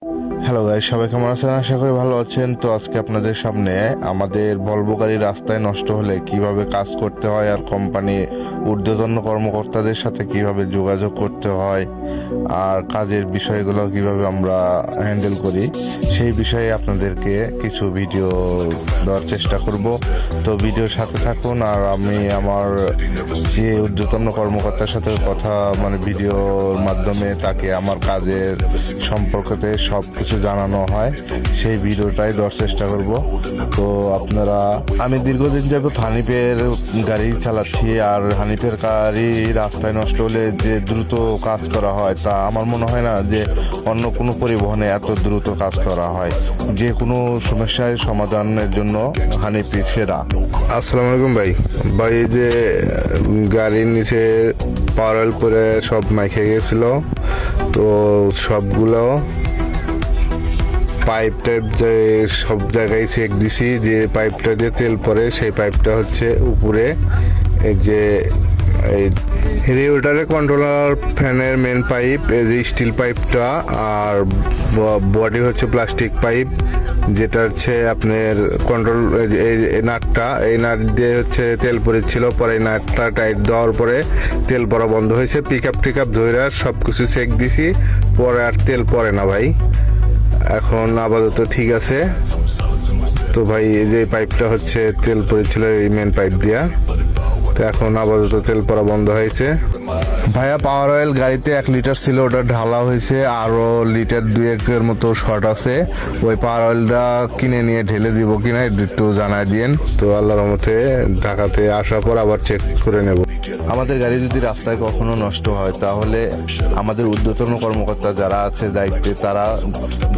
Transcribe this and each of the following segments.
Hello guys, সবাই কেমন আছেন? আশা করি ভালো আছেন। তো আজকে আপনাদের সামনে আমাদের ভলভো গাড়ি রাস্তায় নষ্ট হলে কিভাবে কাজ করতে হয় আর কোম্পানি ঊর্ধ্বতন কর্মকর্তাদের সাথে কিভাবে যোগাযোগ করতে হয় আর কাজের বিষয়গুলো কিভাবে আমরা হ্যান্ডেল করি সেই বিষয়ে আপনাদেরকে কিছু ভিডিও দেওয়ার চেষ্টা করব। তো ভিডিওর সাথে থাকুন আর আমি আমার যে ঊর্ধ্বতন কর্মকর্তার সাথে কথা ভিডিওর মাধ্যমে তাকে আমার কাজের সম্পর্কে সব কিছু জানানো হয়, সেই ভিডিওটাই দেওয়ার চেষ্টা করব। তো আপনারা, আমি দীর্ঘদিন যাবত হানিফের গাড়ি চালাচ্ছি আর হানিফের গাড়ি রাস্তায় নষ্ট হলে যে দ্রুত কাজ করা হয় তা আমার মনে হয় না যে অন্য কোনো পরিবহনে এত দ্রুত কাজ করা হয়। যে কোনো সমস্যার সমাধানের জন্য হানিফি সেরা। আসসালামু আলাইকুম ভাই। ভাই, এই যে গাড়ির নিচে পাওয়ার অয়েল পরে সব মাইখে গেছিল, তো সবগুলো পাইপ টাইপ যে সব জায়গায় চেক দিছি, যে পাইপটা দিয়ে তেল পরে সেই পাইপটা হচ্ছে উপরে, এই যে এই রেগুলেটরের কন্ট্রোলার ফ্যানের মেন পাইপ, এই যে স্টিল পাইপটা, আর বডি হচ্ছে প্লাস্টিক পাইপ, যেটা হচ্ছে আপনার কন্ট্রোল এই নাটটা, এই নাট দিয়ে হচ্ছে তেল পড়েছিল, পরে এই নাটটা টাইট দেওয়ার পরে তেল পড়া বন্ধ হয়েছে। পিক আপ ধরে সব কিছু চেক দিছি, পরে আর তেল পড়ে না ভাই। এখন আপাতত ঠিক আছে। তো ভাই, এই যে পাইপটা হচ্ছে তেল পড়েছিল এই মেন পাইপ দিয়া, তো এখন আপাতত তেল পড়া বন্ধ হয়েছে। ভাইয়া, পাওয়ার অয়েল গাড়িতে 1 লিটার ছিল, ওটা ঢালা হয়েছে, আরো লিটার 2-1 মতো শর্ট আছে। ওই পাওয়ার অয়েলটা কিনে নিয়ে ঢেলে দিব কিনা একটু জানাই দিয়েন। তো আল্লাহর রহমতে ঢাকাতে আসার পর আবার চেক করে নেব। আমাদের গাড়ি যদি রাস্তায় কখনো নষ্ট হয় তাহলে আমাদের ঊর্ধ্বতন কর্মকর্তা যারা আছে দায়িত্বে, তারা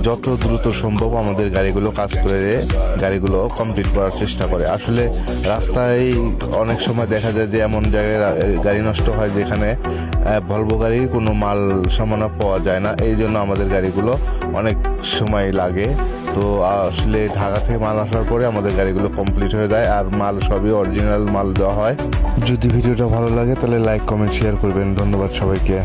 যত দ্রুত সম্ভব আমাদের গাড়িগুলো কাজ করে গাড়িগুলো কমপ্লিট করার চেষ্টা করে। আসলে রাস্তায় অনেক সময় দেখা যায় যে এমন জায়গায় গাড়ি নষ্ট হয় যেখানে ভলভো গাড়ির কোনো মাল সামানা পাওয়া যায় না, এই জন্য আমাদের গাড়িগুলো অনেক সময় লাগে। তো আসলে ঢাকা থেকে মাল আসার পরে আমাদের গাড়িগুলো কমপ্লিট হয়ে যায় আর মাল সবই অরিজিনাল মাল দেওয়া হয়। যদি ভিডিওটা ভালো লাগে তাহলে লাইক, কমেন্ট, শেয়ার করবেন। ধন্যবাদ সবাইকে।